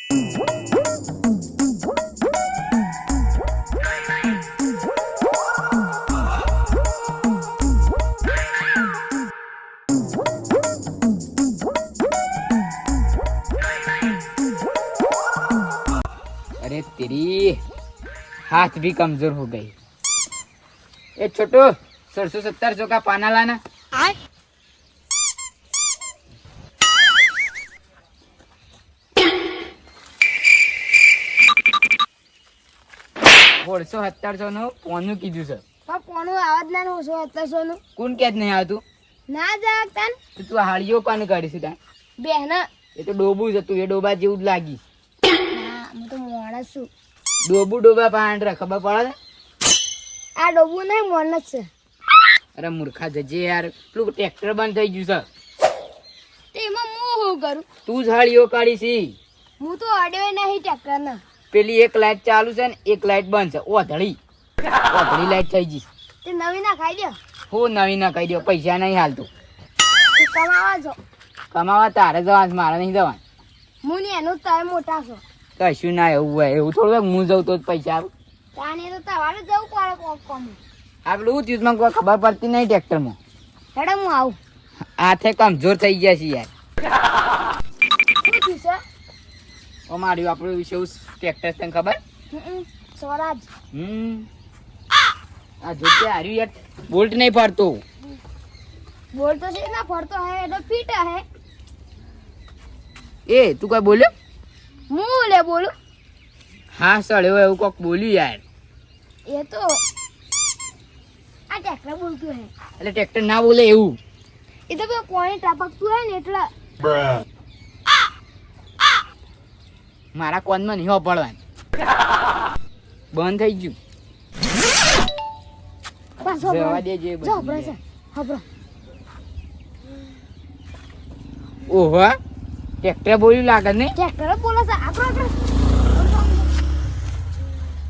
अरे तेरी हाथ भी कमजोर हो गई। ए छोटू 1670 का पाना लाना। ઓળસો 1700 નું પોનું કીધું છે પણ કોનું આવાજ ના નો 1700 નું કોણ કે જ નહીં આવતું ના જાગ તન તો તું હાળીઓ કોને કરીશ ત્યાં બેન એ તો ડોબું છે તું એ ડોબા જેવું જ લાગી ના હું તો મોણસ છું ડોબા પાંડરા ખબર પડે આ ડોબું નહીં મોણસ છે અરે મૂર્ખા જજે યાર પેલું ટ્રેક્ટર બંધ થઈ ગયું છે તેમાં હું શું કરું તું જ હાળીઓ કાઢીશ હું તો અડવે નહીં ટ્રેક્ટર ના પેલી એક લાઈટ ચાલુ છે ને એક લાઈટ બંધ છે ઓધળી લાઈટ થઈ ગઈ તે નવી ના ખાઈ દો હું નવી ના કહી દો પૈસા નહીં હાલતું તું કમાવા છો કમાવા તારે જવાનું મારે નહીં જવાનું હું ને એનું તમે મોટા છો કશું ના એવું હોય એવું થોડું હું જઉં તો જ પૈસા આવું તાને તો તમારે જવું પડે કોમ આપણે હું ચીજમાં કોઈ ખબર પડતી નહીં ટ્રેક્ટરમાં હેડો હું આવું હાથે કમજોર થઈ ગયા છે યાર શું થયું છે અમારું આપણું વિશે ટ્રેક્ટર તને ખબર સ્વરાજ આ જોકે હાર્યું યાર બોલ્ટ નહીં ફરતો બોલ તો છે ના ફરતો હે એટલે ફીટ હે એ તું કઈ બોલ્યો હું લે બોલું હા સળ્યો એવું કોક બોલ્યું યાર એ તો આ ટ્રેક્ટર બોલતું હે એટલે ટ્રેક્ટર ના બોલે એવું એ તો પેલું કોણી ટપકતું હે ને એટલે મારા કોનમાં નહીં પડવાનું બંધ થઈ ગયું બસ જવા દેજે જો હબળો છે હબળો ઓહો ટ્રેક્ટર બોલ્યું લાગે ને ટ્રેક્ટર બોલે છે આપણો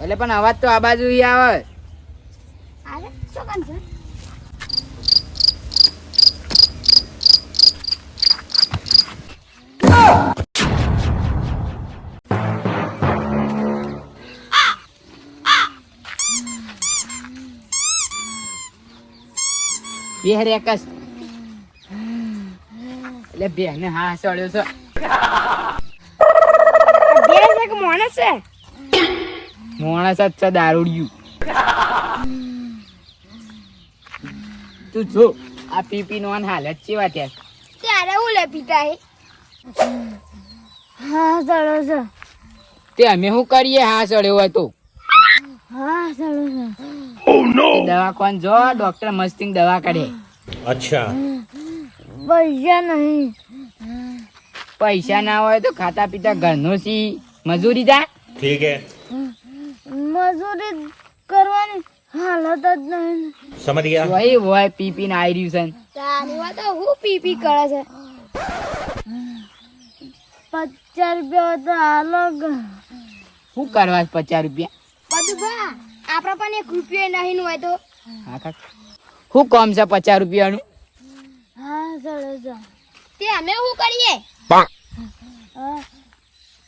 એટલે પણ અવાજ તો આ બાજુ ઈ આવે અરે શું કામ છે બે રેકસ એટલે બેને હા સળ્યો છે બે છે કે માણસ છે માણસ જ છે દારૂડિયું તું જો આ પીપી નો હાલત ચેવા ત્યાં ત્યારે હું લે પીતા હે હા ચલો છે તે અમે શું કરીએ હા સળ્યો હોય તો હા ચલો છે દવાખાન જો ડોક્ટર મસ્તી દવા કાઢે अच्छा પૈસા નહીં પૈસા ના હોય તો ખાતા પીતા ઘરનો સી મજૂરી જા ठीक है મજૂરી કરવાની હાલત જ નહીં समझ गया વહી હોય પીપી ને આવી રહ્યું છે તાની વાત હું પી કરે છે 50 રૂપિયા તો હાલો શું કરવા 50 રૂપિયા બધું બા આપણા પણ 1 રૂપિયો નહીં હોય તો હા કાક શું કામ છે 50 રૂપિયાનું હા ચલો ચલો તે અમે શું કરીએ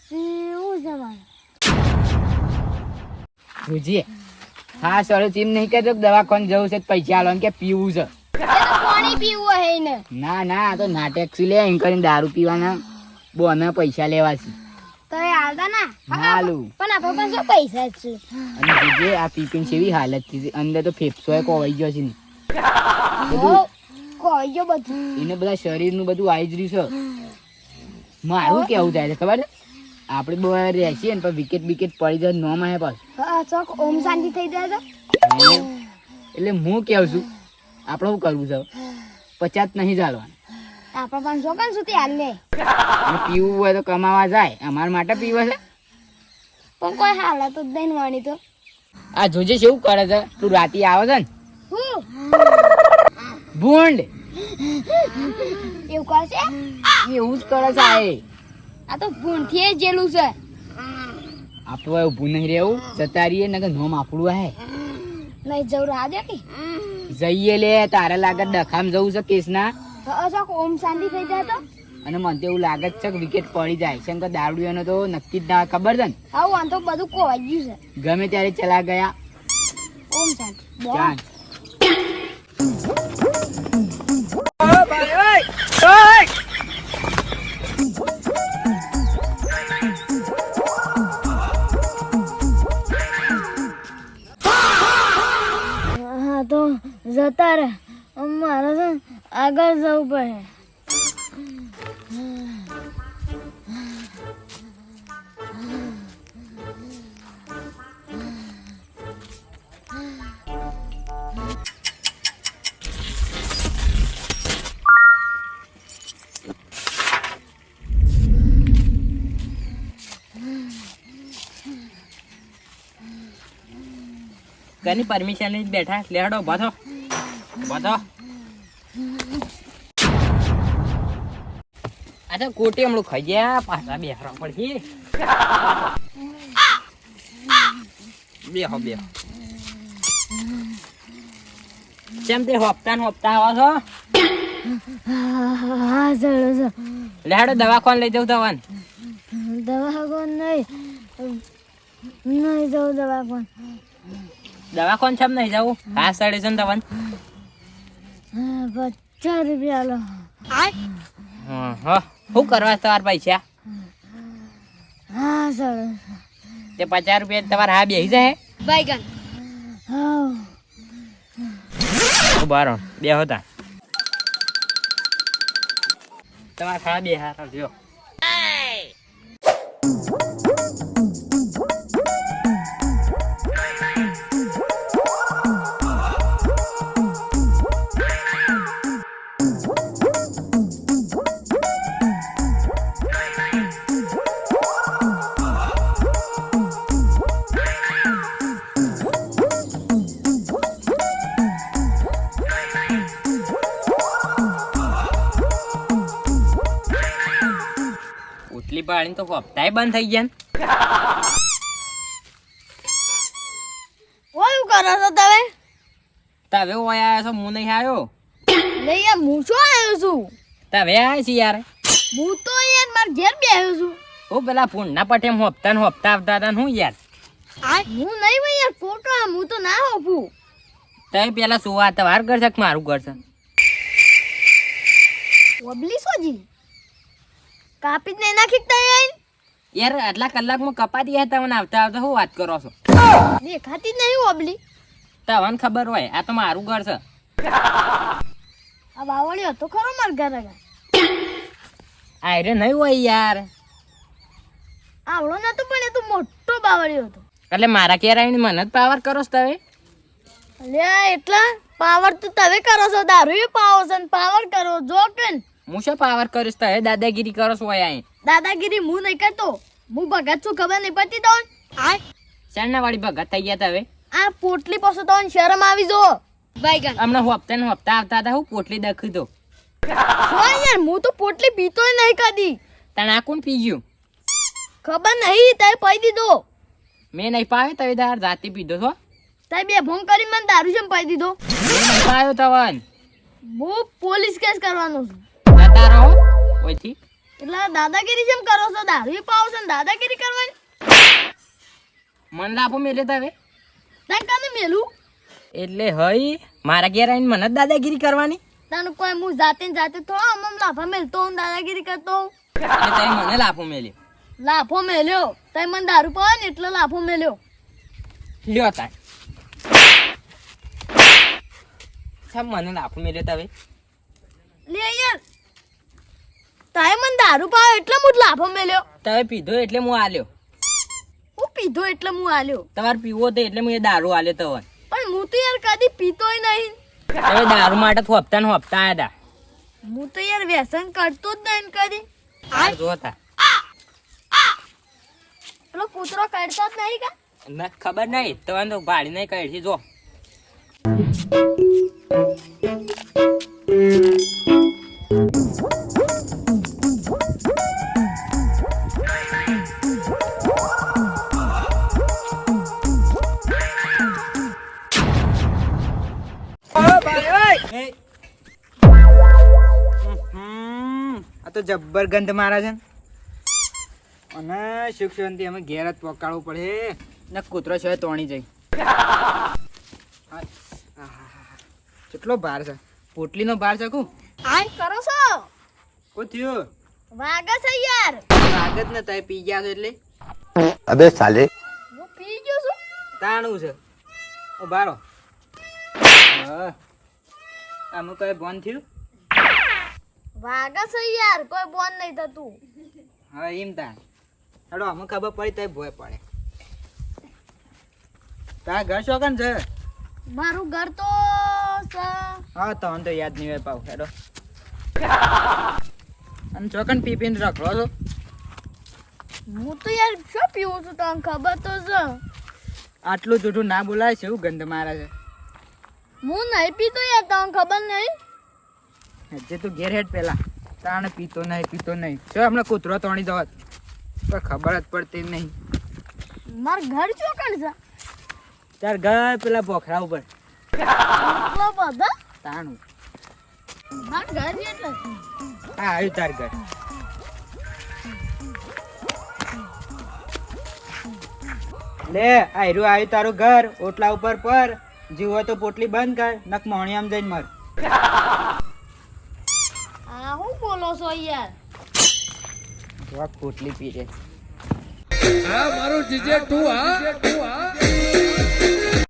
પીવું છે મારે જોજે હા સર એમ નહીં કહેતો દવાખાન જવું છે પૈસા આલો કે પીવું છે તે તો પાણી પીવું હે ને ના ના આ તો નાટક છે લે એમ કરીને દારૂ પીવાના બોના પૈસા લેવા છે તો એ હાલતા ના હાલું પણ આપણા પાસે પૈસા જ છે અને જોજે આ પીપીન કેવી હાલત છે અંદર તો ફેફસો કોવાઈ ગયો છે ને કોઈ જો બધું એને બધા શરીરનું બધું આવી જ રહ્યું છે મારું કેવું થાય છે ખબર છે આપણે બહુ રહેશીએ ને પણ વિકેટ પડી જાય નોમ આવે પાછું હા ચોક ઓમ શાંતિ થઈ જાય તો એટલે હું કેવું છું આપણે શું કરવું છે 50 નહીં ચાલવાનું આપણા પાસે છોકરા સુધી હાલ લે અને પીવું હોય તો કમાવા જાય અમારા માટે પીવે છે પણ કોઈ હાલત જ નહીં વાણી તો આ જોજે કેવું કરે છે તું રાતે આવે છે ને હું ભૂંડ એવું કરશે એવું જ કરે છે આ એ. આ તો ભૂંઠીએ જેલું છે આપણું ઊભું નહીં રહેવું જતા રહીએ ને નોમ આપણું હે નહીં જવું રાજે કે જઈએ લે તારે લાગે ડખામ જવું છે કેસના ચોક ઓમ શાંતિ થઈ જાય તો અને મને તો એવું લાગે જ છે કે વિકેટ પડી જાય છે કે દારૂડિયાનો તો નક્કી જ ના ખબર છે ને આવું વાંધો બધું કોવાઈ ગયું છે. ગમે ત્યારે ચલા ગયા ઓમ શાંતિ. ચાલ. હા તો જતા રહે. મારે છે ને આગળ જવું પડે. કની પરમિશન લઈને બેઠા લેડો બાધો બાધો આ તો કોટી હમણાં ખાઈ ગયા પાછા બેહરા પડી બેહો બેહો કેમ તે હોપતા આવો છો હા ચલો છો. લેડો દવાખાને લઈ જાઉં તવન દવાખાન નહીં જવું દવાખાન. દવાખાને છમ નહીં જાવું હા સડે છે ને તવન 50 રૂપિયા લો. હા શું કરવા તમારા પૈસા હા ચલો. તે 50 રૂપિયા તમારે હા બેસી જાય બાઈગન. હા ઉભા રહો બે હતા તમારે ખા બે હારા જો ઉટલી પાડીને તો હપ્તાય બંધ થઈ ગયા ઓય કરો છો તમે? તમે ઓય આવ્યા છો હું નહીં આવ્યો લે યાર હું શું આવ્યો છું? તમે આવ્યા છે યાર હું તો યાર માર ઘેર બેહ્યો છું. હું પેલા ફોન ના પટે હપ્તા આવતા હતા હું યાર હું નહીં ભાઈ યાર ફોટો હું તો ના હોપું. તમે પેલા શું વાત વાર કરશે કે મારું કરશે ઓબલી સોજી કાપી જ નહીં નાખી તઈ યાર આટલા કલાકમાં કપાતી હે તમને આવતા આવતા શું વાત કરો છો દેખાતી જ નહીં ઓબલી. તમને ખબર હોય આ તો મારું ઘર છે આ બાવળીઓ તો ખરો માર ઘરે આયરે નહીં હોય યાર આવડો નતો પણ એ તો મોટો બાવળીઓ હતો. એટલે મારા ઘેર આવીને મને જ પાવર કરો છો તમે લે એટલા પાવર તો તમે કરો છો દારૂ એ પાવો છો ને પાવર કરો જો કે હું શું પાવર કરીશ તમે દાદાગીરી કરો છો હોય અહીં દાદાગીરી હું નહીં કરતો. હું ભગત છું ખબર નહીં પડતી તો શેરના વાળી ભગત થઈ ગયા તમે આ પોટલી પાસે તો શરમ આવી જો બાઈગન. હમણાં હપ્તા ને હપ્તા આવતા હતા હું પોટલી દખી દો યાર હું તો પોટલી પીતો નહીં કદી. તને આ કોણ પી ગયું ખબર નહીં તે પી દીધો. મેં નહીં પાવ્યો તમે તાર જાતે પીધો છો તે બે ભોંગ કરી મને દારૂ જેમ પી દીધો. મેં નહીં પાવ્યો તવન હું પોલીસ કેસ કરવાનો છું. જતા રહો ઓયથી એટલે દાદાગીરી જેમ કરો છો દારૂ પાવો છો ને દાદાગીરી કરવાની મન લાભો મેલે તમે તને કાને મેલું એટલે હઈ મારા ઘેર આવીને મને જ દાદાગીરી કરવાની તને કોઈ હું જાતે ને જાતે થોડો આમ લાફા મેલતો હું દાદાગીરી કરતો હોઉં. એટલે તમે મને લાભો મેલ્યો લાફો મેલ્યો તે મને દારૂ પાવે ને એટલે લાફો મેલ્યો. લ્યો તાર સાહેબ મને લાભો મેલ્યો તમે લે યાર તાય મને દારૂ પાવે એટલે હું જ લાફો મેલ્યો. તમે પીધો એટલે હું આલ્યો હું પીધો એટલે હું આલ્યો તમારે પીવો તો એટલે હું એ દારૂ આલ્યો તવન પણ હું તો યાર કદી પીતોય નહીં. તમે દારૂ માટે હપ્તા ને હપ્તા આવ્યા હું તો યાર વ્યસન કરતો જ નહીં કદી. હતા જોતા પેલો કૂતરો કરતો જ નહીં કા ના ખબર નહીં તમને તો ભાડી નહીં કહી જો તો જબ્બર ગંધ મારે છે અને સુખ શાંતિ અમે ઘેર જ પકાડવું પડે ને કૂતરો છે તોણી જઈ કેટલો ભાર છે પોટલીનો ભાર છે કું આય કરો છો કો થયું વાગે છે યાર લાગત ને તમે પી ગયા છો એટલે अबे साले હું પી ગયો છું તાણું છે ઓ બારો આમાં કઈ બોન થયું વાગે છે યાર કોઈ બોન નહીં થતું હા એમ તાણ હેડો અમને ખબર પડી તો ભોય પડે તારા ઘર શોકન છે મારું ઘર તો છે હા તો યાદ નહીં હોય પાવ હેડો અને ચોકન પી પીને રખડો છો હું તો યાર શું પીવું છું તમને ખબર તો છે આટલું જૂઠું ના બોલાય છે એવું ગંધ મારે છે હું નહીં પીતો યાર તમને ખબર નહીં જે તું ઘેર હેડ પેલા તાણે પીતો નહીં જો હમણાં કૂતરો તોણી દો તો ખબર જ પડતી નહીં મારું ઘર ચોકડ છે તાર ઘર પેલા બોખરા ઉપર એટલો બધો તાણું મારું ઘર છે એટલે હા આવ્યું તાર ઘર લે આયરું આવ્યું તારું ઘર ઓટલા ઉપર પર જીવ હોય તો પોટલી બંધ કર નક મોણી આમ જઈને મર આ હું બોલો છો યાર પોટલી પી રે હા મારું જીજે તું હા